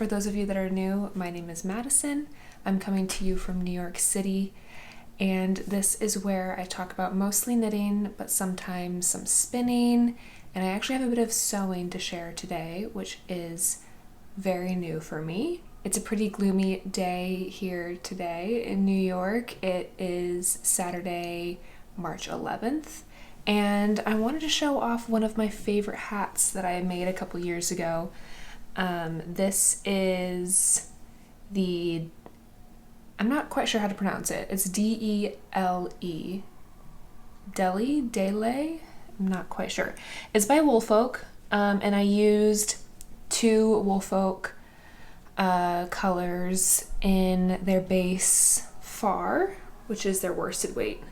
For those of you that are new, my name is Madison. I'm coming to you from New York City, and this is where I talk about mostly knitting, but sometimes some spinning, and I actually have a bit of sewing to share today, which is very new for me. It's a pretty gloomy day here today in New York. It is Saturday, March 11th, and I wanted to show off one of my favorite hats that I made a couple years ago. This is I'm not quite sure how to pronounce it. It's D-E-L-E. Dele? I'm not quite sure. It's by Woolfolk, and I used two Woolfolk colors in their base far, which is their worsted weight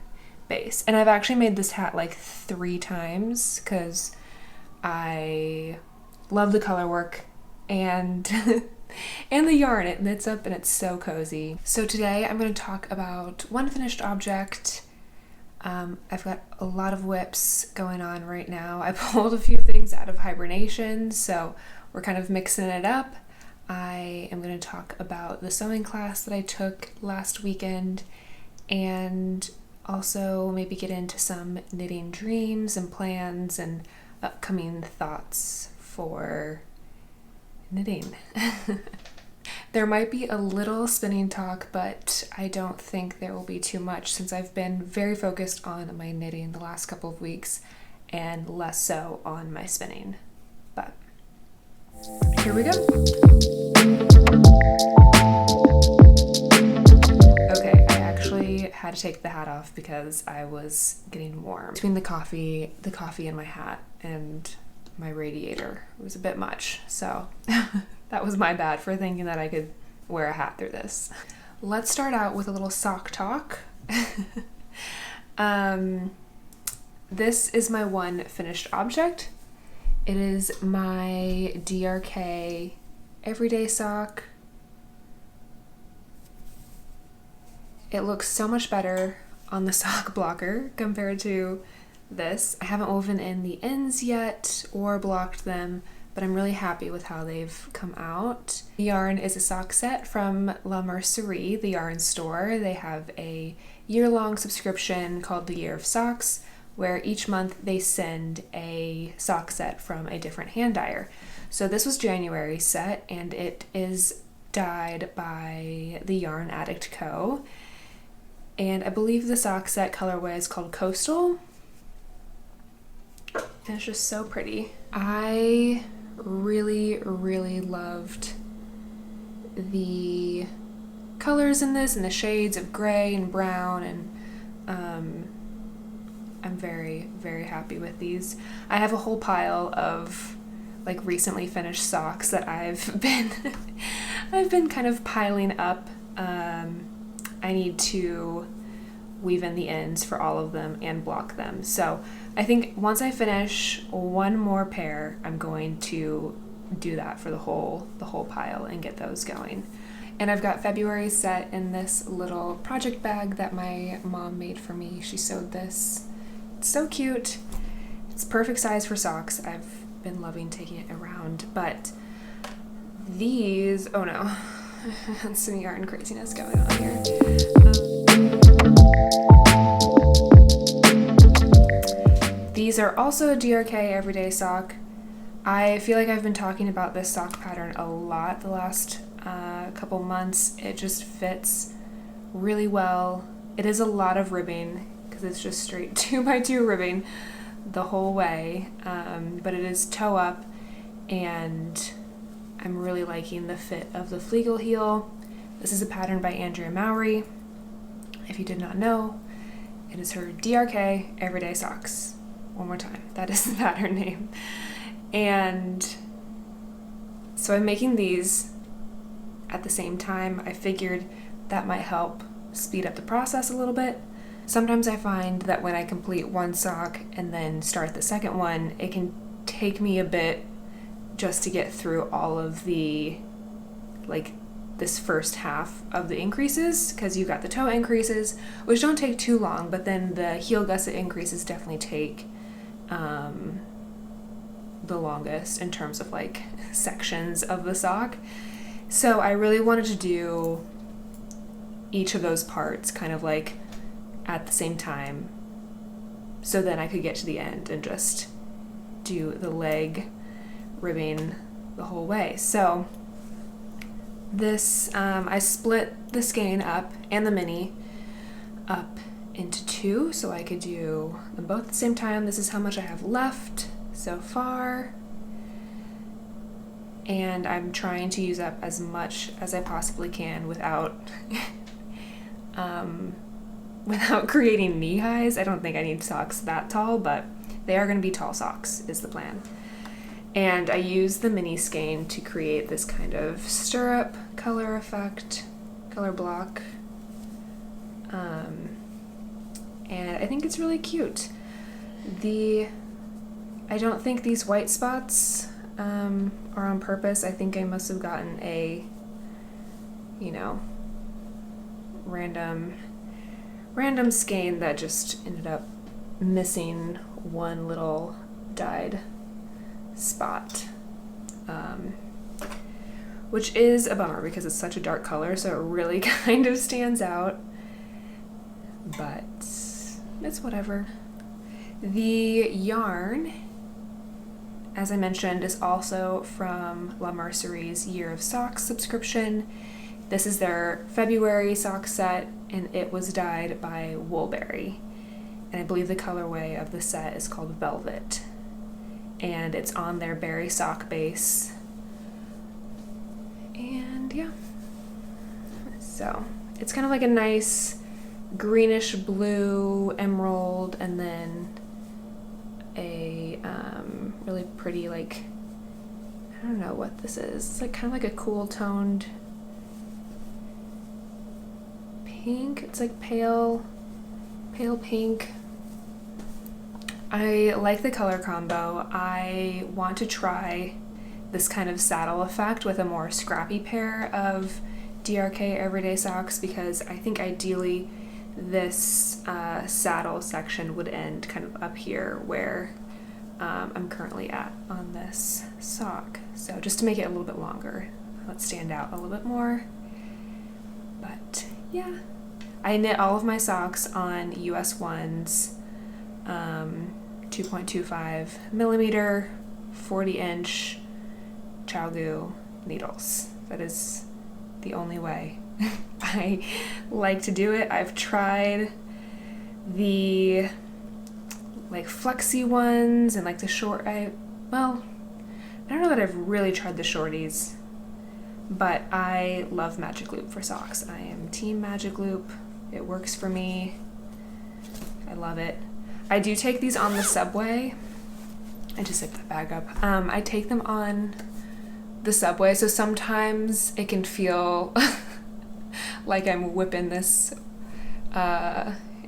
base. And I've actually made this hat like 3 times because I love the color work and and the yarn. It knits up and it's so cozy. So today I'm going to talk about one finished object. I've got a lot of whips going on right now. I pulled a few things out of hibernation, so we're kind of mixing it up. I am going to talk about the sewing class that I took last weekend, and also maybe get into some knitting dreams and plans and upcoming thoughts for knitting. There might be a little spinning talk, but I don't think there will be too much since I've been very focused on my knitting the last couple of weeks and less so on my spinning. But here we go. Okay, I actually had to take the hat off because I was getting warm. Between the coffee in my hat and my radiator, it was a bit much, so that was my bad for thinking that I could wear a hat through this. Let's start out with a little sock talk. This is my one finished object. It is my DRK everyday sock. It looks so much better on the sock blocker compared to this. I haven't woven in the ends yet or blocked them, but I'm really happy with how they've come out. The yarn is a sock set from La Mercerie, the yarn store. They have a year-long subscription called the Year of Socks, where each month they send a sock set from a different hand dyer. So this was January set, and it is dyed by the Yarn Addict Co. And I believe the sock set colorway is called Coastal. And it's just so pretty. I really, really loved the colors in this and the shades of gray and brown, and I'm very, very happy with these. I have a whole pile of like recently finished socks that I've been kind of piling up. I need to weave in the ends for all of them and block them. So I think once I finish one more pair, I'm going to do that for the whole pile and get those going. And I've got February set in this little project bag that my mom made for me. She sewed this. It's so cute. It's perfect size for socks. I've been loving taking it around, but these, oh no, some yarn craziness going on here. These are also a DRK everyday sock. I feel like I've been talking about this sock pattern a lot the last couple months. It just fits really well. It is a lot of ribbing because it's just straight 2x2 ribbing the whole way, but it is toe up, and I'm really liking the fit of the Flegel heel. This is a pattern by Andrea Mowry. If you did not know, it is her DRK everyday socks. One more time, that is the pattern name. And so I'm making these at the same time. I figured that might help speed up the process a little bit. Sometimes I find that when I complete one sock and then start the second one, it can take me a bit just to get through all of the, like, this first half of the increases, because you've got the toe increases, which don't take too long, but then the heel gusset increases definitely take the longest in terms of like sections of the sock. So I really wanted to do each of those parts kind of like at the same time, so then I could get to the end and just do the leg ribbing the whole way. So this, I split the skein up and the mini up into two so I could do them both at the same time. This is how much I have left so far, and I'm trying to use up as much as I possibly can without without creating knee highs. I don't think I need socks that tall, but they are going to be tall socks is the plan. And I use the mini skein to create this kind of stirrup color effect, color block. And I think it's really cute. I don't think these white spots are on purpose. I think I must have gotten a, random skein that just ended up missing one little dyed spot, which is a bummer because it's such a dark color, so it really kind of stands out, but it's whatever. The yarn, as I mentioned, is also from La Mercerie's Year of Socks subscription. This is their February sock set, and it was dyed by Woolberry, and I believe the colorway of the set is called Velvet, and it's on their berry sock base. And yeah, so it's kind of like a nice greenish blue emerald, and then a really pretty, like, I don't know what this is. It's like kind of like a cool toned pink. It's like pale pink. I like the color combo. I want to try this kind of saddle effect with a more scrappy pair of DRK everyday socks, because I think ideally this saddle section would end kind of up here where I'm currently at on this sock. So just to make it a little bit longer, let's stand out a little bit more. But yeah, I knit all of my socks on US 1s, 2.25 millimeter, 40-inch ChowGoo needles. That is the only way I like to do it. I've tried the like flexi ones and like the short, I don't know that I've really tried the shorties, but I love Magic Loop for socks. I am team Magic Loop. It works for me. I love it. I do take these on the subway. I just zipped that bag up. I take them on the subway, so sometimes it can feel like I'm whipping this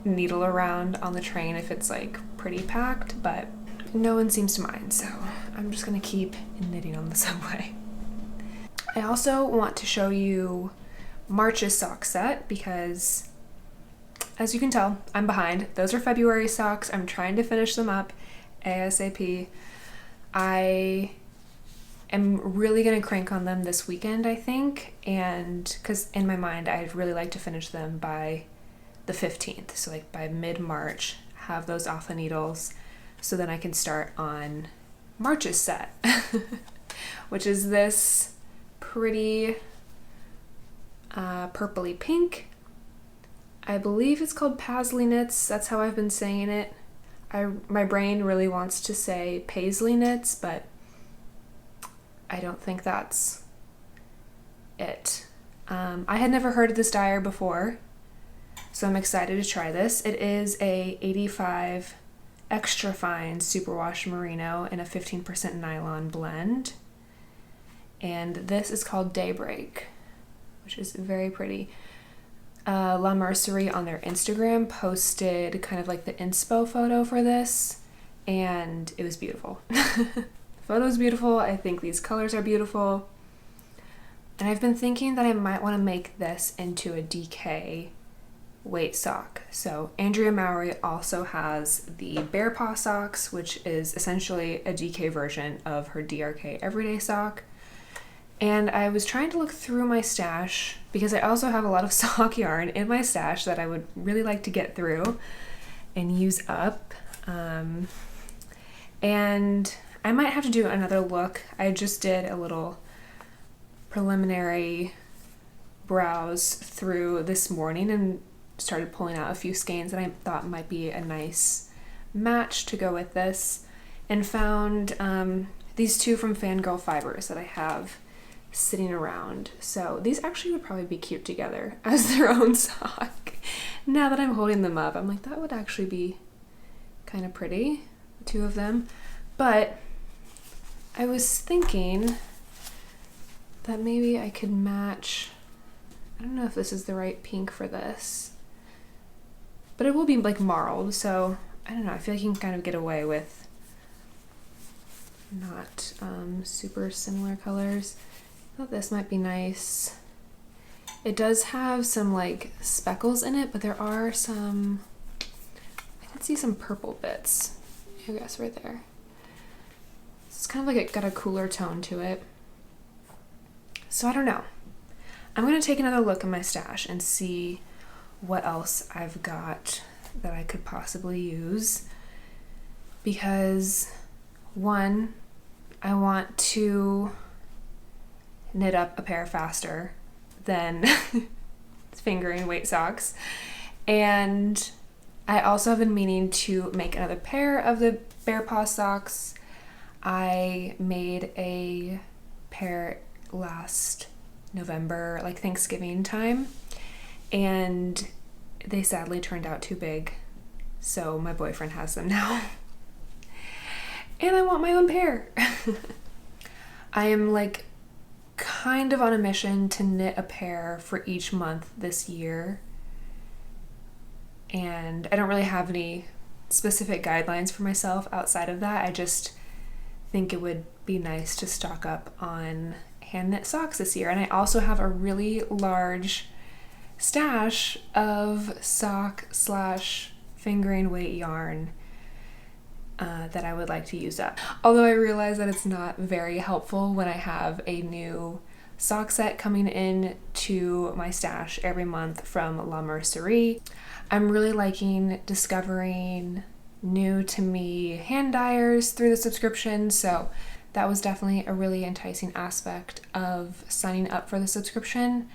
needle around on the train if it's like pretty packed, but no one seems to mind, so I'm just gonna keep knitting on the subway. I also want to show you March's sock set because, as you can tell, I'm behind. Those are February socks. I'm trying to finish them up ASAP. I am really going to crank on them this weekend, I think, and because in my mind I'd really like to finish them by the 15th, so like by mid-March, have those off the needles so then I can start on March's set, which is this pretty purpley pink. I believe it's called Paisley Knits. That's how I've been saying it. My brain really wants to say Paisley Knits, but I don't think that's it. I had never heard of this dyer before, so I'm excited to try this. It is a 85 extra fine superwash merino in a 15% nylon blend, and this is called Daybreak, which is very pretty. La Mercerie on their Instagram posted kind of like the inspo photo for this, and it was beautiful. The photo is beautiful. I think these colors are beautiful, and I've been thinking that I might want to make this into a DK weight sock. So Andrea Mowry also has the Bear Paw socks, which is essentially a DK version of her DRK everyday sock, And I was trying to look through my stash because I also have a lot of sock yarn in my stash that I would really like to get through and use up. And I might have to do another look. I just did a little preliminary browse through this morning and started pulling out a few skeins that I thought might be a nice match to go with this, and found these two from Fangirl Fibers that I have sitting around. So these actually would probably be cute together as their own sock. Now that I'm holding them up, I'm like, that would actually be kind of pretty, the two of them. But I was thinking that maybe I could match, I don't know if this is the right pink for this, but it will be like marled, so I don't know, I feel like you can kind of get away with not super similar colors. I thought this might be nice. It does have some like speckles in it, but there are some, I can see some purple bits, I guess right there. It's kind of like it got a cooler tone to it. So I don't know. I'm gonna take another look in my stash and see what else I've got that I could possibly use, because one, I want to knit up a pair faster than fingering weight socks, and I also have been meaning to make another pair of the Bear Paw socks. I made a pair last November, like Thanksgiving time, and they sadly turned out too big, so my boyfriend has them now. And I want my own pair. I am like kind of on a mission to knit a pair for each month this year, and I don't really have any specific guidelines for myself outside of that. I just think it would be nice to stock up on hand knit socks this year. And I also have a really large stash of sock / fingering weight yarn that I would like to use up. Although I realize that it's not very helpful when I have a new sock set coming in to my stash every month from La Mercerie. I'm really liking discovering new to me hand dyers through the subscription, so that was definitely a really enticing aspect of signing up for the subscription.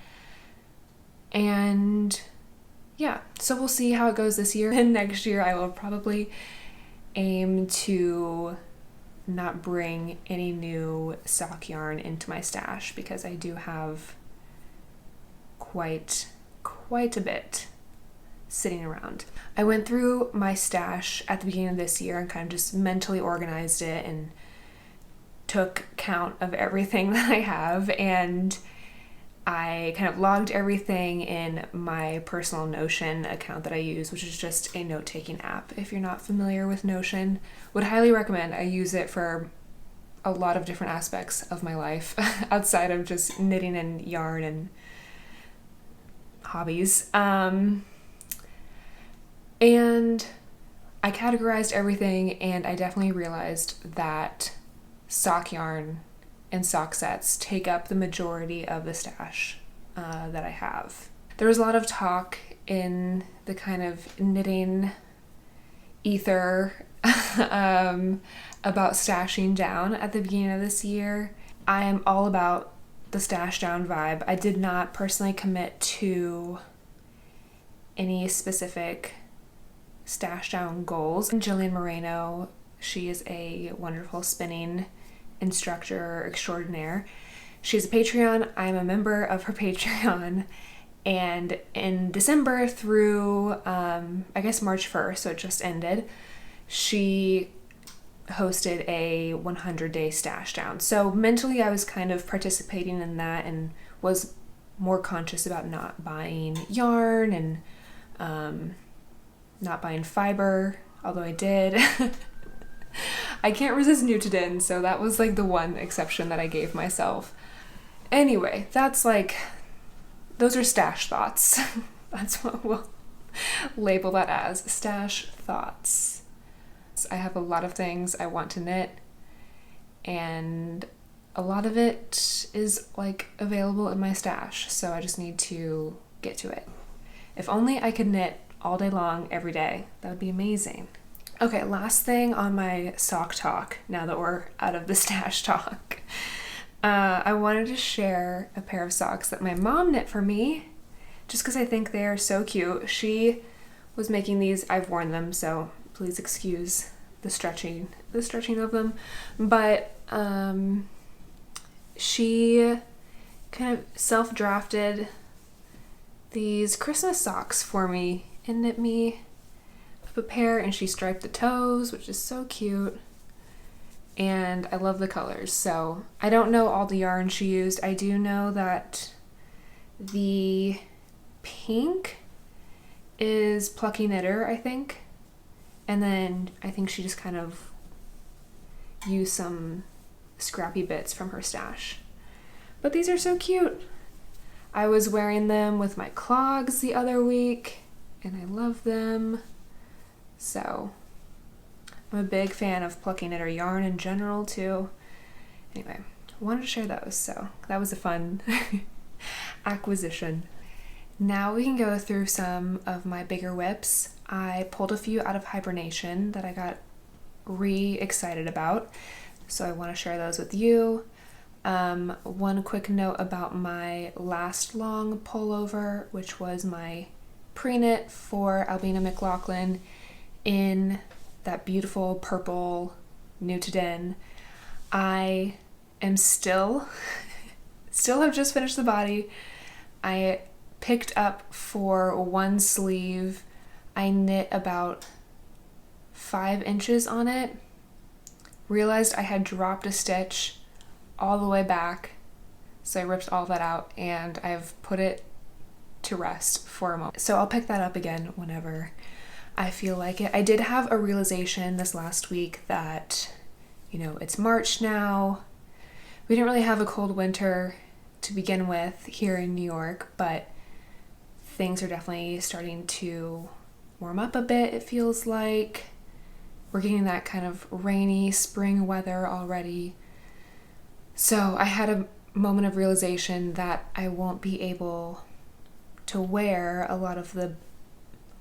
And yeah, so we'll see how it goes this year. And next year I will probably aim to not bring any new sock yarn into my stash, because I do have quite a bit sitting around. I went through my stash at the beginning of this year and kind of just mentally organized it and took count of everything that I have, and I kind of logged everything in my personal Notion account that I use, which is just a note-taking app. If you're not familiar with Notion, would highly recommend. I use it for a lot of different aspects of my life outside of just knitting and yarn and hobbies. And I categorized everything, and I definitely realized that sock yarn and sock sets take up the majority of the stash that I have. There was a lot of talk in the kind of knitting ether about stashing down at the beginning of this year. I am all about the stash down vibe. I did not personally commit to any specific stash down goals. Jillian Merino, she is a wonderful spinning instructor extraordinaire. She's a Patreon. I'm a member of her Patreon, and in December through I guess March 1st, so it just ended, she hosted a 100-day stash down. So mentally I was kind of participating in that and was more conscious about not buying yarn and not buying fiber, although I did. I can't resist Newton, so that was like the one exception that I gave myself. Anyway, that's like, those are stash thoughts. That's what we'll label that as, stash thoughts. I have a lot of things I want to knit, and a lot of it is like available in my stash, so I just need to get to it. If only I could knit all day long every day, that would be amazing. Okay, last thing on my sock talk, now that we're out of the stash talk. I wanted to share a pair of socks that my mom knit for me, just because I think they are so cute. She was making these, I've worn them, so please excuse the stretching of them, but she kind of self-drafted these Christmas socks for me and knit me up a pair, and she striped the toes, which is so cute, and I love the colors. So I don't know all the yarn she used. I do know that the pink is Plucky Knitter, I think, and then I think she just kind of used some scrappy bits from her stash. But these are so cute. I was wearing them with my clogs the other week, and I love them. So I'm a big fan of Plucky Knitter yarn in general too. Anyway, I wanted to share those, so that was a fun acquisition. Now we can go through some of my bigger whips. I pulled a few out of hibernation that I got excited about, so I want to share those with you. One quick note about my Lastlong pullover, which was my pre-knit for Ailbíona McLochlainn in that beautiful purple new to den. I am still have just finished the body. I picked up for one sleeve. I knit about 5 inches on it, realized I had dropped a stitch all the way back, so I ripped all that out and I've put it to rest for a moment. So I'll pick that up again whenever I feel like it. I did have a realization this last week that, you know, it's March now. We didn't really have a cold winter to begin with here in New York, but things are definitely starting to warm up a bit, it feels like. We're getting that kind of rainy spring weather already. So I had a moment of realization that I won't be able to wear a lot of the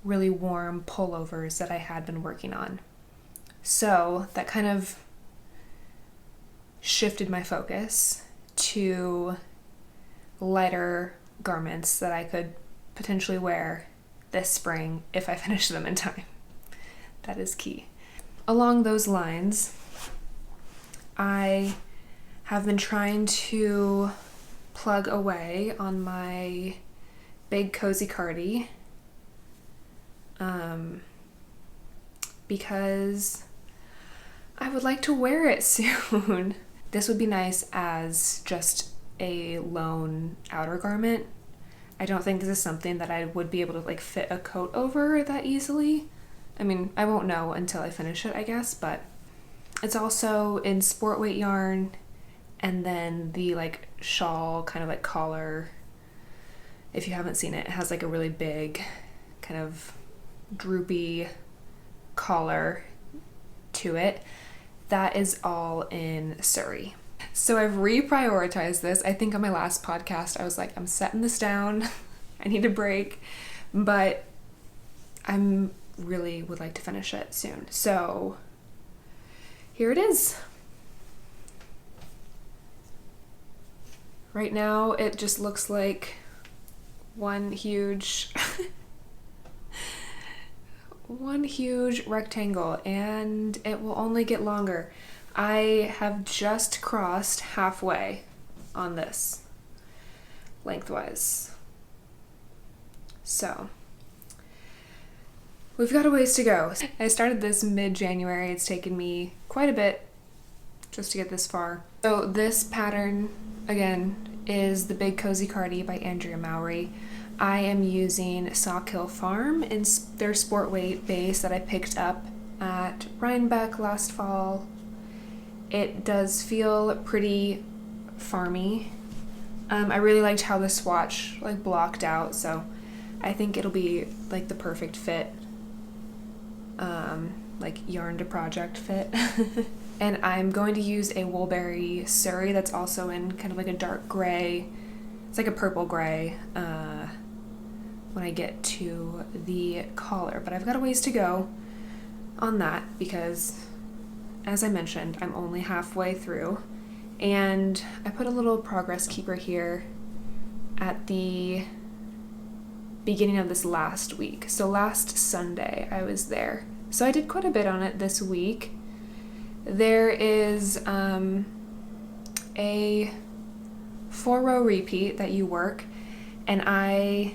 really warm pullovers that I had been working on. So that kind of shifted my focus to lighter garments that I could potentially wear this spring if I finish them in time. That is key. Along those lines, I have been trying to plug away on my big cozy Cardi because I would like to wear it soon. This would be nice as just a lone outer garment. I don't think this is something that I would be able to like fit a coat over that easily. I mean, I won't know until I finish it, I guess, but it's also in sport weight yarn, and then the like shawl kind of like collar. If you haven't seen it, it has like a really big kind of droopy collar to it. That is all in Surrey. So I've reprioritized this. I think on my last podcast I was like, I'm setting this down. I need a break, but I'm really would like to finish it soon. So here it is. Right now it just looks like one huge rectangle, and it will only get longer. I have just crossed halfway on this lengthwise. So we've got a ways to go. I started this mid-January. It's taken me quite a bit just to get this far. So this pattern, again, is the Big Cozy Cardi by Andrea Mowry. I am using Sock Hill Farm in their sport weight base that I picked up at Rhinebeck last fall. It does feel pretty farmy. I really liked how the swatch like blocked out, so I think it'll be like the perfect fit, like yarn to project fit. And I'm going to use a Woolberry Surrey that's also in kind of like a dark gray. It's like a purple gray when I get to the collar. But I've got a ways to go on that because, as I mentioned, I'm only halfway through. And I put a little progress keeper here at the beginning of this last week. So last Sunday I was there. So I did quite a bit on it this week. There is a 4-row repeat that you work, and I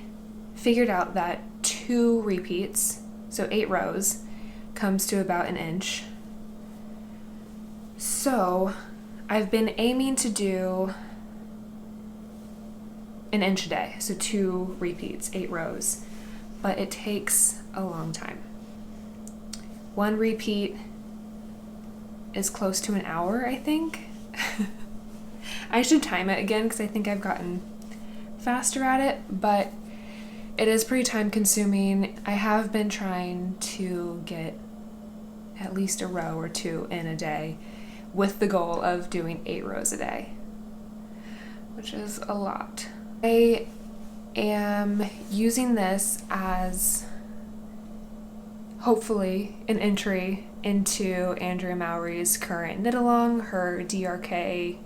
figured out that 2 repeats, so 8 rows, comes to about an inch. So I've been aiming to do an inch a day, so 2 repeats, 8 rows, but it takes a long time. 1 repeat is close to an hour, I think. I should time it again because I think I've gotten faster at it, but it is pretty time consuming. I have been trying to get at least a row or 2 in a day with the goal of doing 8 rows a day, which is a lot. I am using this as hopefully an entry into Andrea Mowry's current knit along, her DRK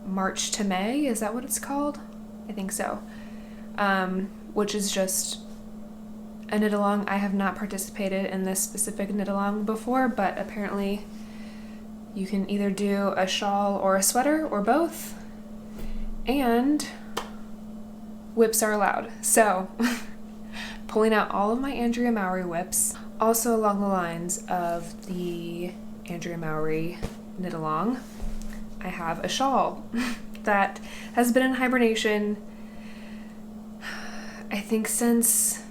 March to May, is that what it's called? I think so. Which is just a knit along. I have not participated in this specific knit along before, but apparently you can either do a shawl or a sweater or both, and whips are allowed. So pulling out all of my Andrea Mowry whips, also along the lines of the Andrea Mowry knit along, I have a shawl that has been in hibernation, I think since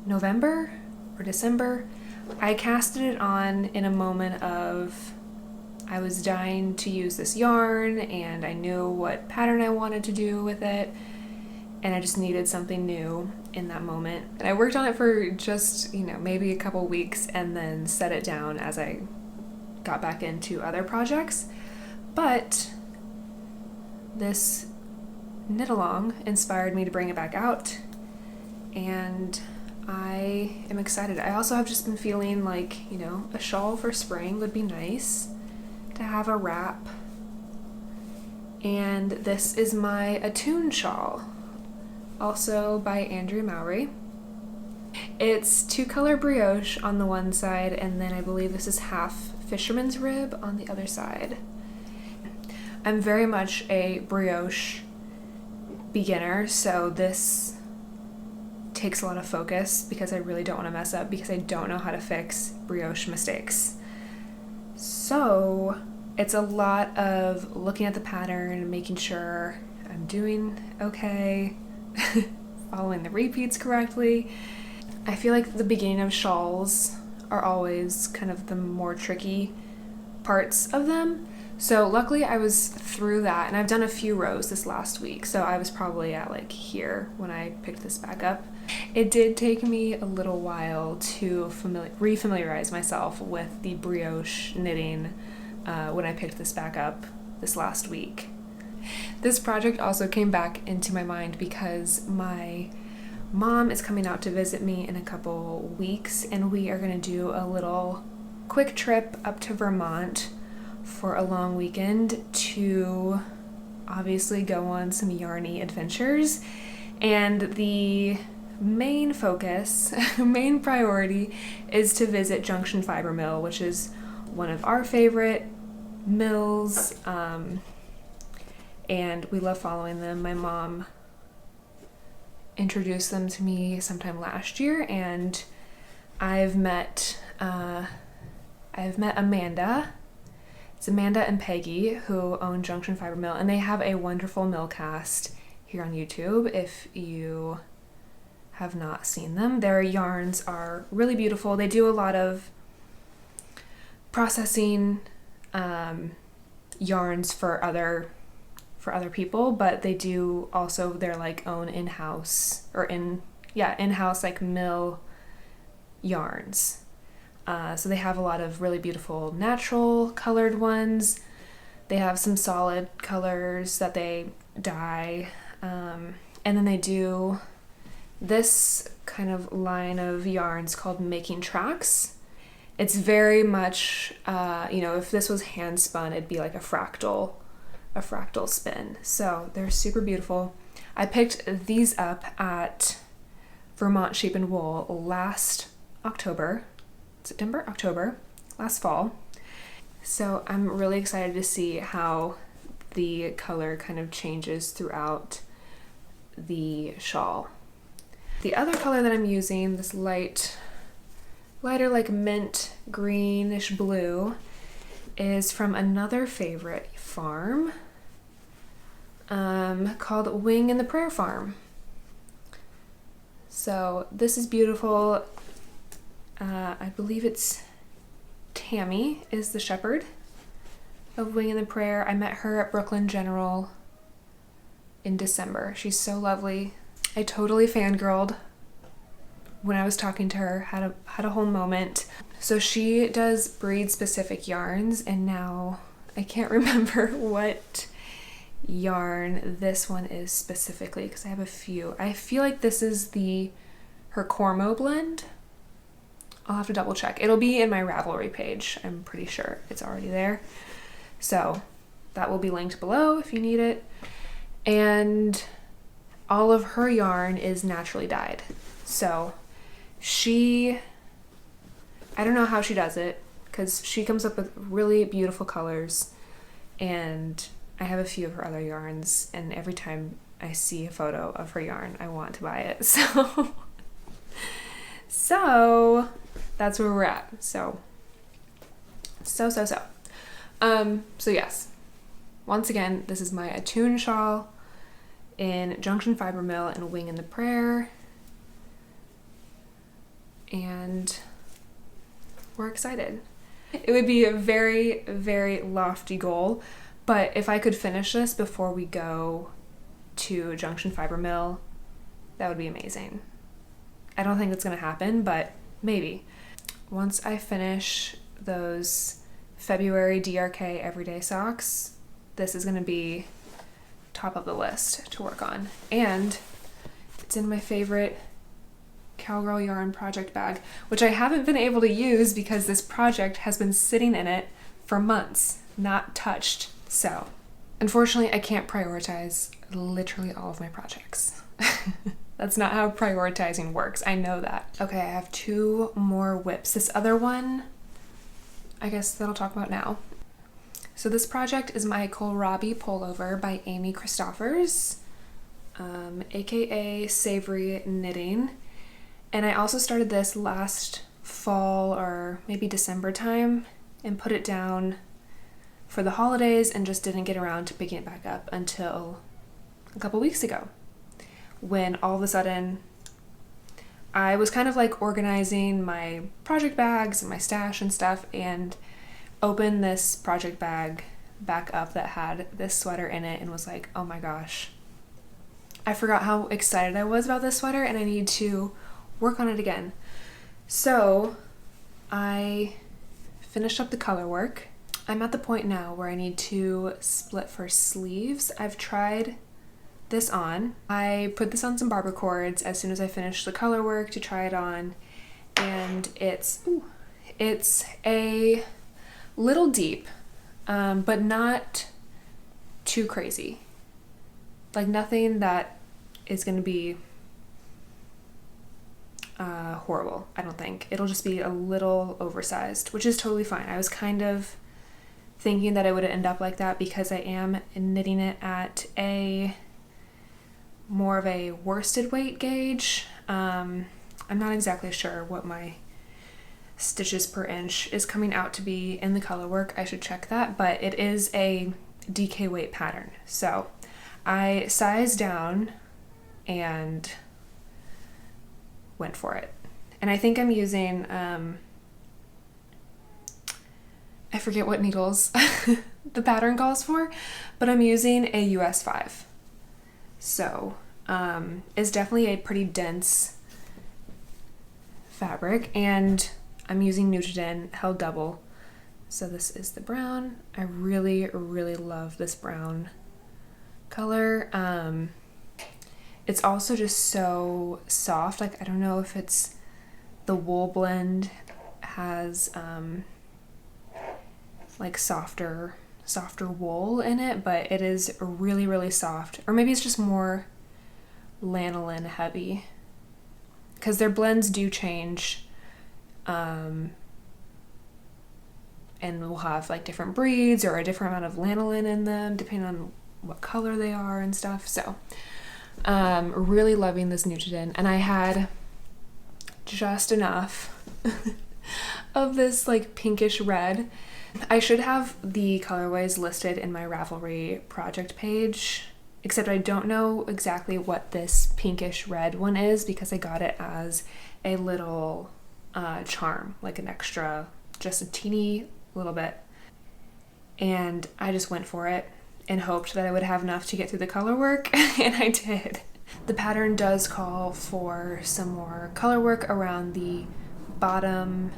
November or December. I casted it on in a moment of I was dying to use this yarn and I knew what pattern I wanted to do with it, and I just needed something new in that moment. And I worked on it for just, maybe a couple weeks and then set it down as I got back into other projects. But this knit along inspired me to bring it back out, and I am excited. I also have just been feeling like, a shawl for spring would be nice to have a wrap. And this is my Attune shawl, also by Andrea Mowry. It's 2-color brioche on the one side, and then I believe this is half fisherman's rib on the other side. I'm very much a brioche beginner, so this takes a lot of focus because I really don't want to mess up because I don't know how to fix brioche mistakes. So it's a lot of looking at the pattern, making sure I'm doing okay, following the repeats correctly. I feel like the beginning of shawls are always kind of the more tricky parts of them. So luckily I was through that, and I've done a few rows this last week, so I was probably at like here when I picked this back up. It did take me a little while to refamiliarize myself with the brioche knitting when I picked this back up this last week. This project also came back into my mind because my mom is coming out to visit me in a couple weeks, and we are going to do a little quick trip up to Vermont for a long weekend to obviously go on some yarny adventures. And the main focus, main priority is to visit Junction Fiber Mill, which is one of our favorite mills, and we love following them. My mom introduced them to me sometime last year, and I've met Amanda. It's Amanda and Peggy who own Junction Fiber Mill, and they have a wonderful mill cast here on YouTube if you have not seen them. Their yarns are really beautiful. They do a lot of processing yarns for other people, but they do also their like own in-house like mill yarns. So they have a lot of really beautiful natural colored ones. They have some solid colors that they dye. And then they do this kind of line of yarns called Making Tracks. It's very much, if this was hand spun, it'd be like a fractal spin. So they're super beautiful. I picked these up at Vermont Sheep and Wool last October, last fall. So I'm really excited to see how the color kind of changes throughout the shawl. The other color that I'm using, this lighter like mint greenish blue, is from another favorite farm called Wing in the Prayer Farm. So this is beautiful. I believe it's Tammy is the shepherd of Wing in the Prayer. I met her at Brooklyn General in December. She's so lovely. I totally fangirled when I was talking to her, had a whole moment. So she does breed specific yarns, and now I can't remember what yarn this one is specifically because I have a few. I feel like this is her Cormo blend. I'll have to double check. It'll be in my Ravelry page. I'm pretty sure it's already there. So that will be linked below if you need it. And all of her yarn is naturally dyed. So I don't know how she does it because she comes up with really beautiful colors, and I have a few of her other yarns, and every time I see a photo of her yarn, I want to buy it. So that's where we're at. So yes, once again, this is my Attune shawl in Junction Fiber Mill and Wing in the Prayer, and we're excited. It would be a very, very lofty goal, but if I could finish this before we go to Junction Fiber Mill, that would be amazing. I don't think it's gonna happen, but maybe. Once I finish those February DRK everyday socks, this is gonna be top of the list to work on. And it's in my favorite Cowgirl Yarn project bag, which I haven't been able to use because this project has been sitting in it for months, not touched. So unfortunately, I can't prioritize literally all of my projects. That's not how prioritizing works. I know that. Okay, I have 2 more whips. This other one, I guess that I'll talk about now. So this project is my Kohlrabi Pullover by Christoffers, aka Savory Knitting. And I also started this last fall or maybe December time and put it down for the holidays and just didn't get around to picking it back up until a couple weeks ago, when all of a sudden I was kind of like organizing my project bags and my stash and stuff, and opened this project bag back up that had this sweater in it and was like, oh my gosh, I forgot how excited I was about this sweater and I need to work on it again. So I finished up the color work. I'm at the point now where I need to split for sleeves. I've tried this on. I put this on some barber cords as soon as I finished the color work to try it on, and it's a little deep, but not too crazy. Like nothing that is going to be horrible, I don't think. It'll just be a little oversized, which is totally fine. I was kind of thinking that it would end up like that because I am knitting it at a more of a worsted weight gauge. I'm not exactly sure what my stitches per inch is coming out to be in the color work. I should check that, but it is a DK weight pattern. So I sized down and went for it. And I think I'm using, I forget what needles the pattern calls for, but I'm using a US 5. So it's definitely a pretty dense fabric, and I'm using Neutroden held double. So this is the brown. I really, really love this brown color. It's also just so soft. Like, I don't know if it's the wool blend has like softer wool in it, but it is really, really soft. Or maybe it's just more lanolin heavy, because their blends do change, and we'll have like different breeds or a different amount of lanolin in them depending on what color they are and stuff. So really loving this Neutroden, and I had just enough of this like pinkish red. I should have the colorways listed in my Ravelry project page, except I don't know exactly what this pinkish red one is because I got it as a little charm, like an extra, just a teeny little bit. And I just went for it and hoped that I would have enough to get through the color work, and I did. The pattern does call for some more color work around the bottom,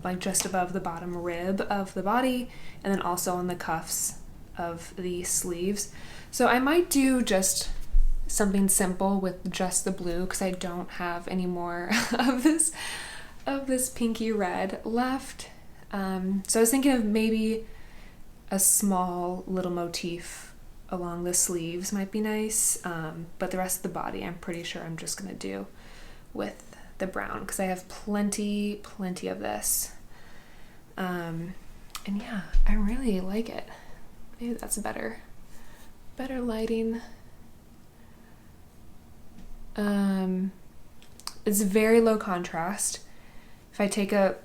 like just above the bottom rib of the body, and then also on the cuffs of the sleeves. So I might do just something simple with just the blue because I don't have any more of this pinky red left. So I was thinking of maybe a small little motif along the sleeves might be nice, but the rest of the body I'm pretty sure I'm just gonna do with the brown because I have plenty of this. And yeah, I really like it. Maybe that's better lighting. It's very low contrast. If I take a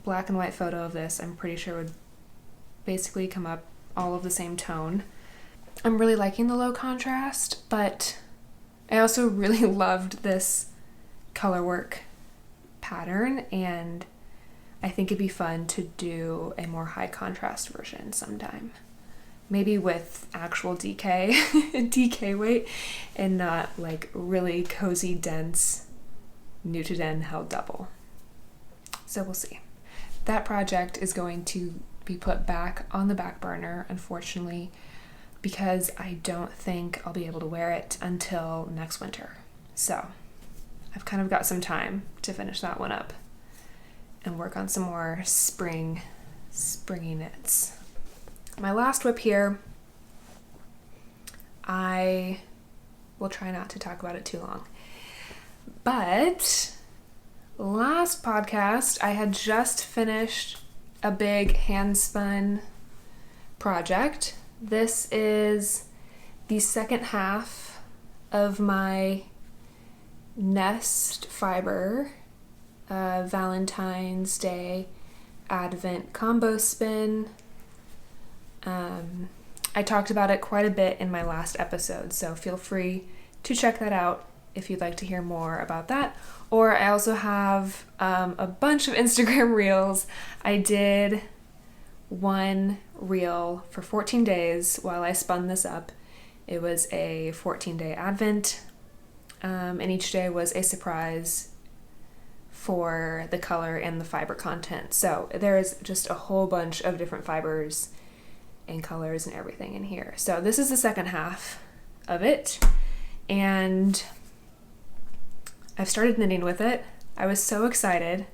black and white photo of this, I'm pretty sure it would basically come up all of the same tone. I'm really liking the low contrast, but I also really loved this color work pattern, and I think it'd be fun to do a more high contrast version sometime. Maybe with actual DK weight, and not like really cozy, dense Neutroden held double. So we'll see. That project is going to be put back on the back burner, unfortunately, because I don't think I'll be able to wear it until next winter. So I've kind of got some time to finish that one up and work on some more springy knits. My last whip here, I will try not to talk about it too long. But last podcast, I had just finished a big hand-spun project. This is the second half of my Nest Fiber Valentine's Day Advent combo spin. I talked about it quite a bit in my last episode, so feel free to check that out if you'd like to hear more about that. Or I also have a bunch of Instagram reels. I did one reel for 14 days while I spun this up. It was a 14-day Advent, and each day was a surprise for the color and the fiber content. So there is just a whole bunch of different fibers and colors and everything in here. So this is the second half of it, and I've started knitting with it. I was so excited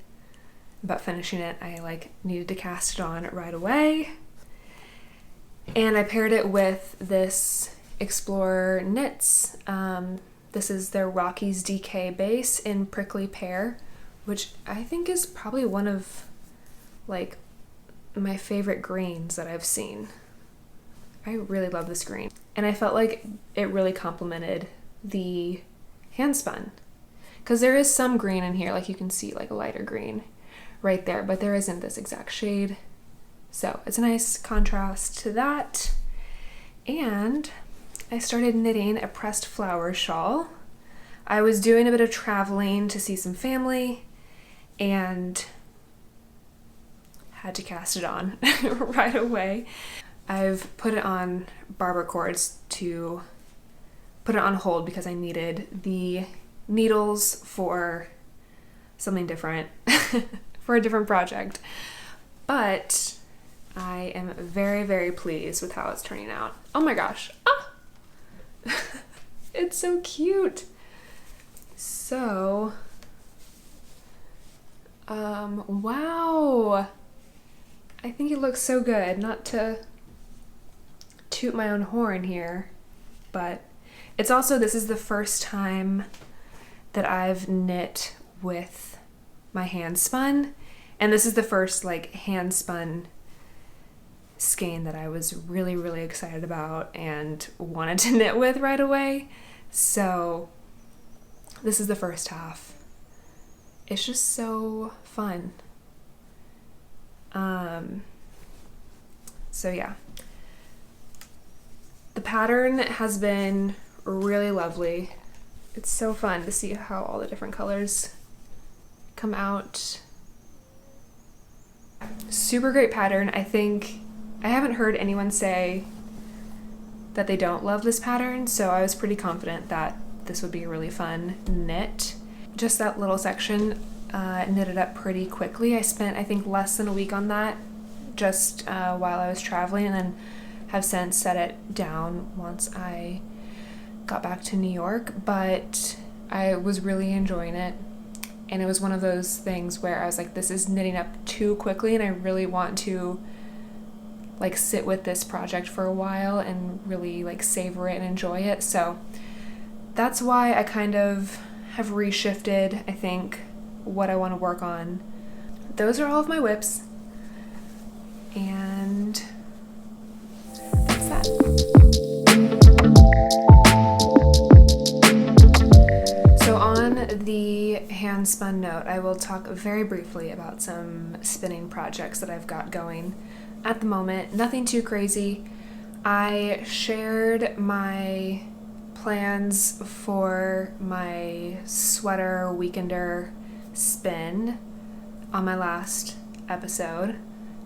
about finishing it. I needed to cast it on right away. And I paired it with this Explorer Knits. This is their Rockies DK base in Prickly Pear, which I think is probably one of my favorite greens that I've seen. I really love this green. And I felt like it really complemented the handspun. Because there is some green in here, you can see a lighter green right there, but there isn't this exact shade. So it's a nice contrast to that. And I started knitting a pressed flower shawl. I was doing a bit of traveling to see some family and had to cast it on right away. I've put it on barber cords to put it on hold because I needed the needles for something different for a different project. But I am very, very pleased with how it's turning out. Oh my gosh. Ah! It's so cute. So, wow. I think it looks so good. Not to toot my own horn here, but it's also, this is the first time that I've knit with my hand spun, and this is the first like hand spun skein that I was really, really excited about and wanted to knit with right away. So this is the first half. It's just so fun. So yeah. The pattern has been really lovely. It's so fun to see how all the different colors come out. Super great pattern. I think I haven't heard anyone say that they don't love this pattern, so I was pretty confident that this would be a really fun knit. Just that little section knitted up pretty quickly. I spent, I think, less than a week on that just while I was traveling, and then have since set it down once I got back to New York, but I was really enjoying it. And it was one of those things where I was like, this is knitting up too quickly, and I really want to like sit with this project for a while and really like savor it and enjoy it. So that's why I kind of have reshifted, I think, what I want to work on. Those are all of my whips, and that's that. So on the hand spun note, I will talk very briefly about some spinning projects that I've got going at the moment. Nothing too crazy. I shared my plans for my sweater weekender spin on my last episode.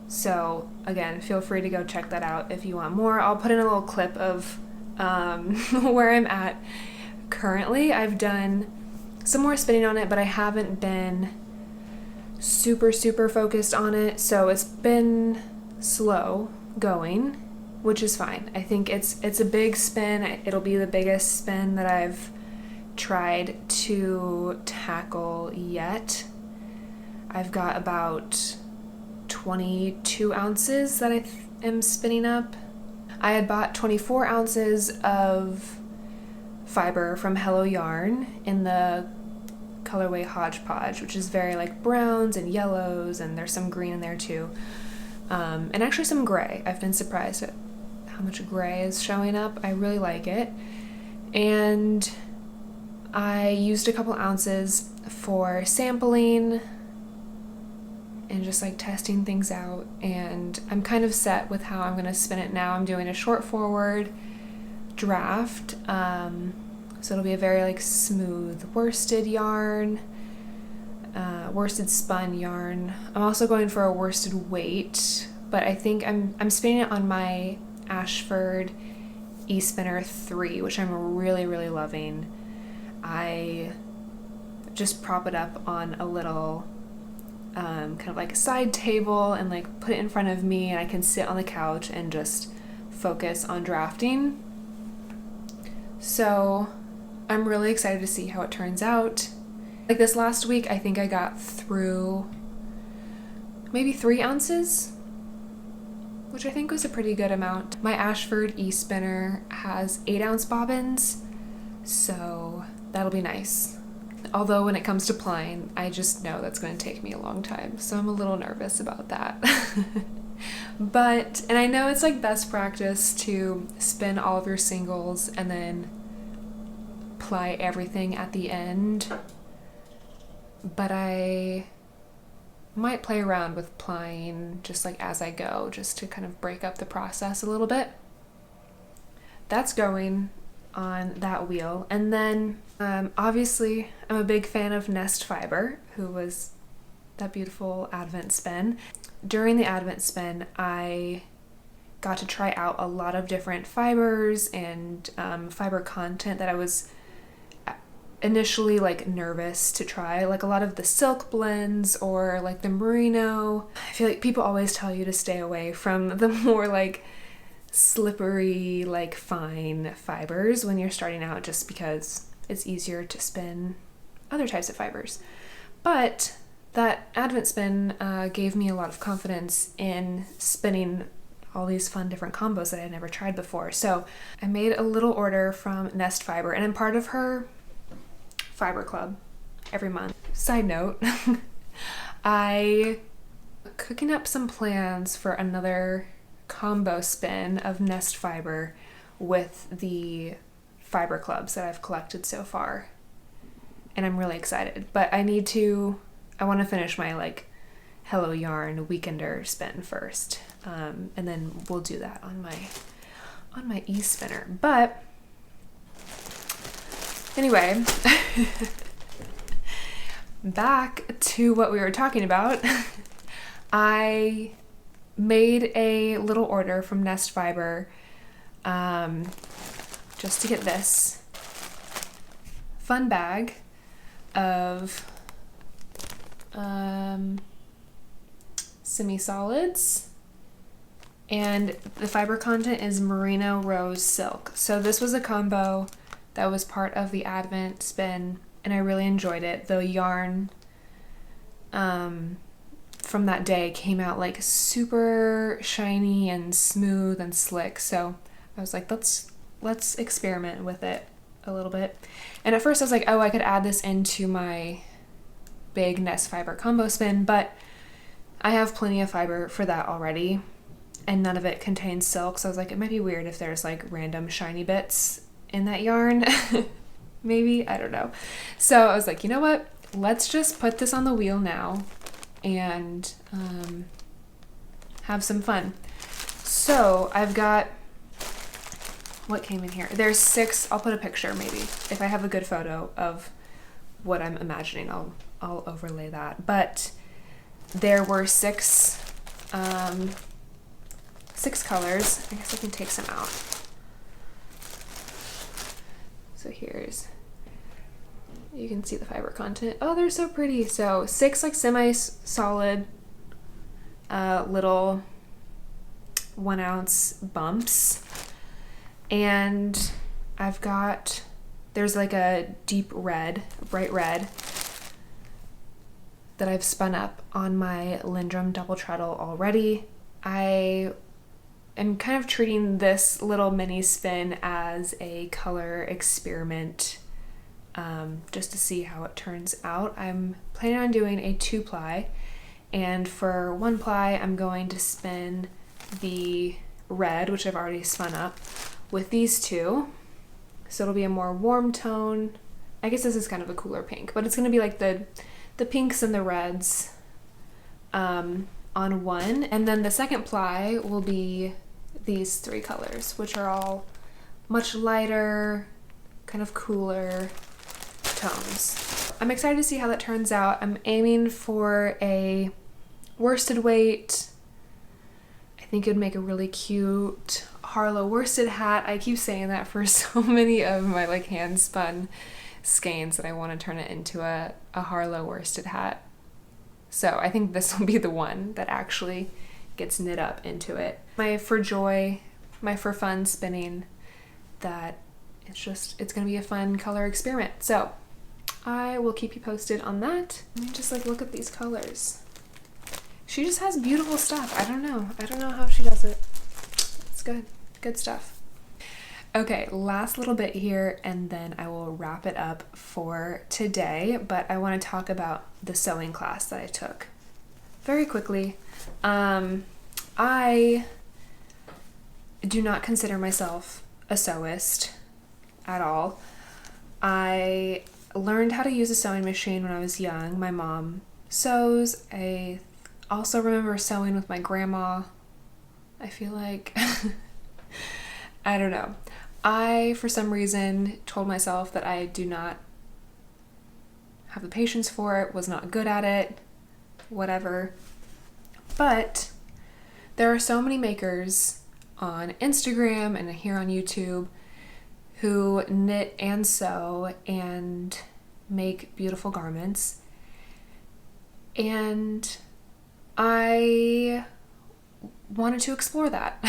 So again, feel free to go check that out if you want more. I'll put in a little clip of where I'm at currently. I've done some more spinning on it, but I haven't been super focused on it, so it's been slow going, which is fine. I think it's a big spin. It'll be the biggest spin that I've tried to tackle yet. I've got about 22 ounces that I am spinning up. I had bought 24 ounces of fiber from Hello Yarn in the colorway Hodgepodge, which is very like browns and yellows, and there's some green in there too. And actually some gray. I've been surprised at how much gray is showing up. I really like it. And I used a couple ounces for sampling and just like testing things out, and I'm kind of set with how I'm going to spin it now. I'm doing a short forward draft, so it'll be a very like smooth worsted yarn, worsted spun yarn. I'm also going for a worsted weight, but I think I'm spinning it on my Ashford eSpinner 3, which I'm really loving. I just prop it up on a little kind of like a side table and like put it in front of me, and I can sit on the couch and just focus on drafting. So I'm really excited to see how it turns out. Like this last week, I think I got through maybe 3 ounces, which I think was a pretty good amount. My Ashford eSpinner has 8-ounce bobbins, so that'll be nice. Although when it comes to plying, I just know that's going to take me a long time, so I'm a little nervous about that. And I know it's like best practice to spin all of your singles and then ply everything at the end, but I might play around with plying just like as I go, just to kind of break up the process a little bit. That's going on that wheel. And then obviously I'm a big fan of Nest Fiber, who was that beautiful Advent spin. During the Advent spin, I got to try out a lot of different fibers and fiber content that I was initially like nervous to try, like a lot of the silk blends or like the merino. I feel like people always tell you to stay away from the more like slippery, like fine fibers when you're starting out, just because it's easier to spin other types of fibers. But that Advent spin gave me a lot of confidence in spinning all these fun different combos that I had never tried before. So I made a little order from Nest Fiber, and I'm part of her fiber club every month. Side note, I cooking up some plans for another combo spin of Nest Fiber with the fiber clubs that I've collected so far, and I'm really excited. But I want to finish my like Hello Yarn Weekender spin first, and then we'll do that on my e-spinner. But anyway, back to what we were talking about. I made a little order from Nest Fiber just to get this fun bag of semi-solids, and the fiber content is merino rose silk. So this was a combo that was part of the Advent spin, and I really enjoyed it. The yarn from that day came out like super shiny and smooth and slick, so I was like, let's experiment with it a little bit. And at first I was like, oh, I could add this into my big Nest Fiber combo spin, but I have plenty of fiber for that already, and none of it contains silk, so I was like, it might be weird if there's like random shiny bits in that yarn. Maybe, I don't know. So I was like, you know what, let's just put this on the wheel now and have some fun. So I've got, what came in here? There's 6, I'll put a picture maybe. If I have a good photo of what I'm imagining, I'll overlay that. But there were 6 colors. I guess I can take some out. So you can see the fiber content. Oh, they're so pretty. So 6 like semi-solid little 1 ounce bumps. And there's like a deep red, bright red, that I've spun up on my Lindrum double treadle already. I am kind of treating this little mini spin as a color experiment, just to see how it turns out. I'm planning on doing a 2-ply, and for 1-ply I'm going to spin the red, which I've already spun up, with these 2. So it'll be a more warm tone. I guess this is kind of a cooler pink, but it's going to be like the pinks and the reds on one. And then the 2nd ply will be these 3 colors, which are all much lighter, kind of cooler tones. I'm excited to see how that turns out. I'm aiming for a worsted weight. I think it would make a really cute Harlow worsted hat. I keep saying that for so many of my like hand spun skeins that I want to turn it into a Harlow worsted hat. So I think this will be the one that actually gets knit up into it. My for fun spinning, that it's going to be a fun color experiment. So I will keep you posted on that. Let me just like look at these colors. She just has beautiful stuff. I don't know how she does it. It's good stuff. Okay, last little bit here, and then I will wrap it up for today. But I want to talk about the sewing class that I took very quickly. I do not consider myself a sewist at all. I learned how to use a sewing machine when I was young. My mom sews. I also remember sewing with my grandma. I feel like, I don't know. I, for some reason, told myself that I do not have the patience for it, was not good at it, whatever. But there are so many makers on Instagram and here on YouTube who knit and sew and make beautiful garments. And I wanted to explore that.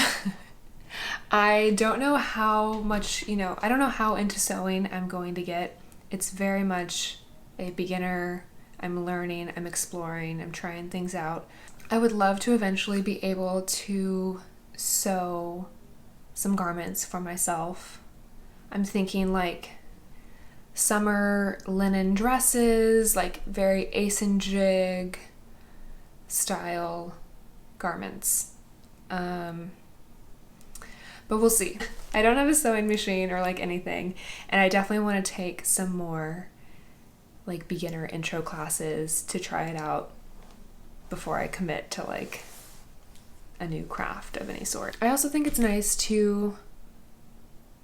I don't know how much, I don't know how into sewing I'm going to get. It's very much a beginner. I'm learning, I'm exploring, I'm trying things out. I would love to eventually be able to sew some garments for myself. I'm thinking like summer linen dresses, like very ace and jig style garments. But we'll see. I don't have a sewing machine or like anything, and I definitely want to take some more like beginner intro classes to try it out before I commit to like a new craft of any sort. I also think it's nice to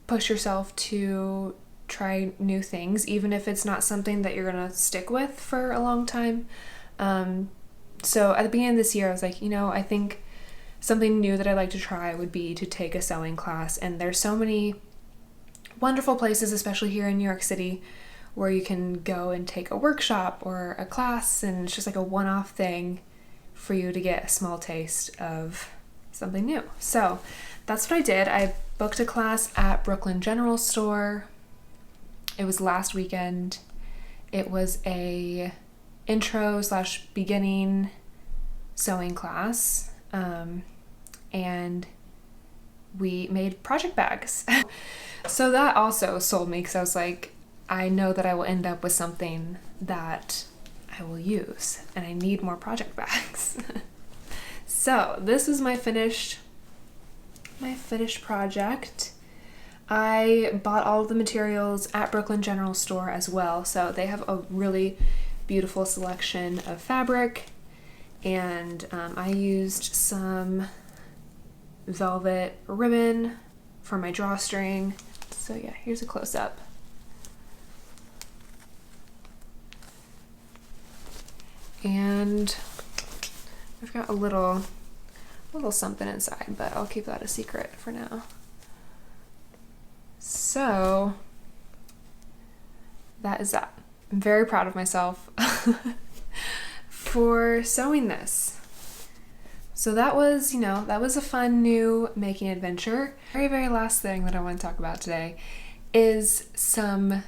push yourself to try new things, even if it's not something that you're gonna stick with for a long time. So at the beginning of this year, I was like, I think something new that I'd like to try would be to take a sewing class. And there's so many wonderful places, especially here in New York City, where you can go and take a workshop or a class, and it's just like a one-off thing for you to get a small taste of something new. So that's what I did. I booked a class at Brooklyn General Store. It was last weekend. It was a intro/beginning sewing class. And we made project bags. So that also sold me, because I was like, I know that I will end up with something that I will use, and I need more project bags. So this is my finished project. I bought all of the materials at Brooklyn General Store as well, so they have a really beautiful selection of fabric, and I used some velvet ribbon for my drawstring. So yeah, here's a close-up. And I've got a little something inside, but I'll keep that a secret for now. So that is that. I'm very proud of myself for sewing this. So that was, that was a fun new making adventure. Very last thing that I want to talk about today is some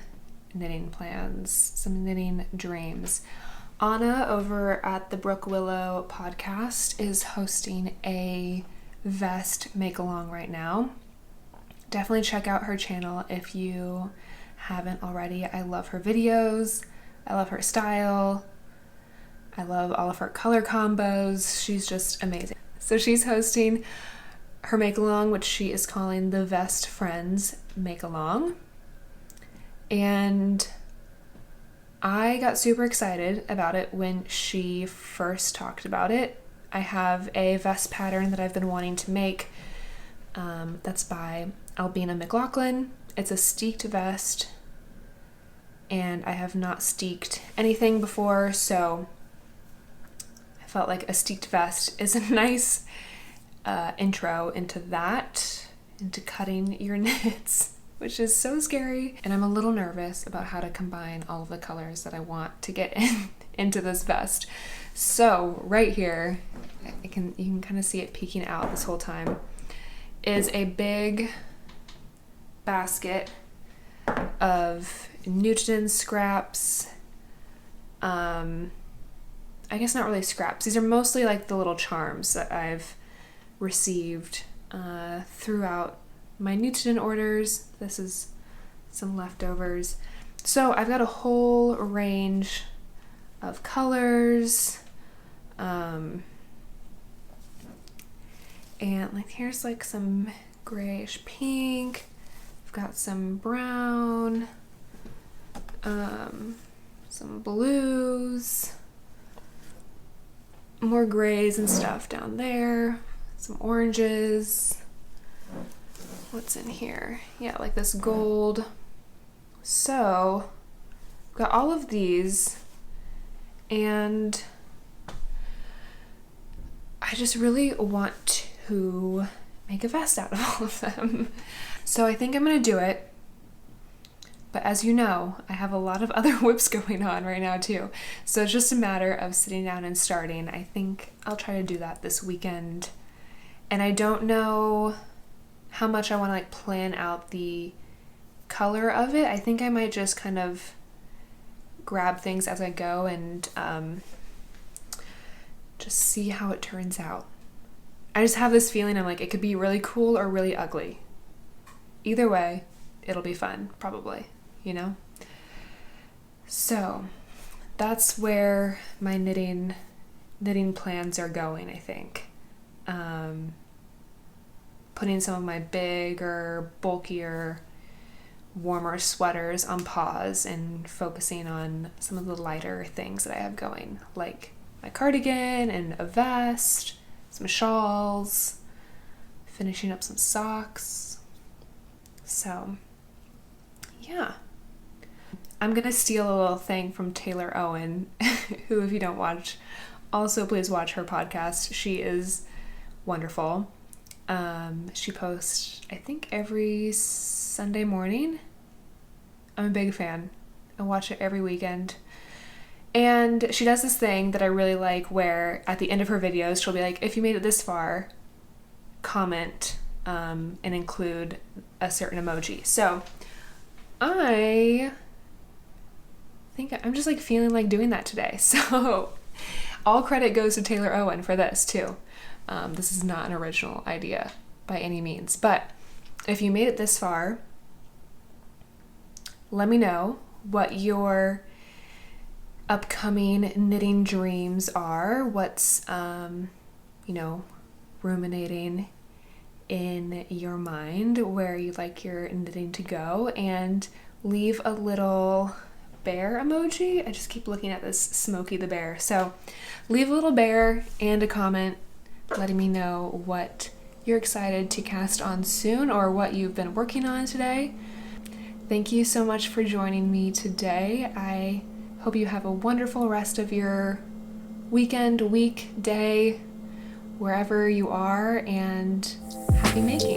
knitting plans, some knitting dreams. Ahna over at the Brookwillow podcast is hosting a vest make-along right now. Definitely check out her channel if you haven't already. I love her videos. I love her style. I love all of her color combos. She's just amazing. So she's hosting her make-along, which she is calling the Vest Friends Make-Along. And I got super excited about it when she first talked about it. I have a vest pattern that I've been wanting to make. That's by Ailbíona McLochlainn. It's a steeked vest, and I have not steeked anything before, so I felt like a steeked vest is a nice intro into that, into cutting your knits, which is so scary. And I'm a little nervous about how to combine all of the colors that I want to get into this vest. So right here, you can kind of see it peeking out this whole time, is a big basket of Newton scraps. I guess not really scraps. These are mostly like the little charms that I've received throughout my Newton orders. This is some leftovers. So I've got a whole range of colors. And like here's like some grayish pink. I've got some brown, some blues, more grays and stuff down there, some oranges. What's in here? Yeah, like this gold. So I've got all of these, and I just really want to make a vest out of all of them. So I think I'm gonna do it. But as you know, I have a lot of other whips going on right now too. So it's just a matter of sitting down and starting. I think I'll try to do that this weekend. And I don't know how much I want to like plan out the color of it. I think I might just kind of grab things as I go and just see how it turns out. I just have this feeling I'm like, it could be really cool or really ugly. Either way, it'll be fun, probably, you know? So that's where my knitting plans are going, I think. Putting some of my bigger, bulkier, warmer sweaters on pause and focusing on some of the lighter things that I have going, like my cardigan and a vest, some shawls, finishing up some socks. So, yeah. I'm gonna steal a little thing from Taylor Owen, who, if you don't watch, also please watch her podcast. She is wonderful. She posts, I think, every Sunday morning. I'm a big fan. I watch it every weekend. And she does this thing that I really like where at the end of her videos, she'll be like, if you made it this far, comment and include a certain emoji. So I think I'm just like feeling like doing that today. So all credit goes to Taylor Owen for this too. This is not an original idea by any means, but if you made it this far, let me know what your upcoming knitting dreams are, what's, ruminating in your mind, where you'd like your knitting to go, and leave a little bear emoji. I just keep looking at this Smokey the Bear. So leave a little bear and a comment letting me know what you're excited to cast on soon or what you've been working on today. Thank you so much for joining me today. I hope you have a wonderful rest of your weekend, week, day, wherever you are, and happy making.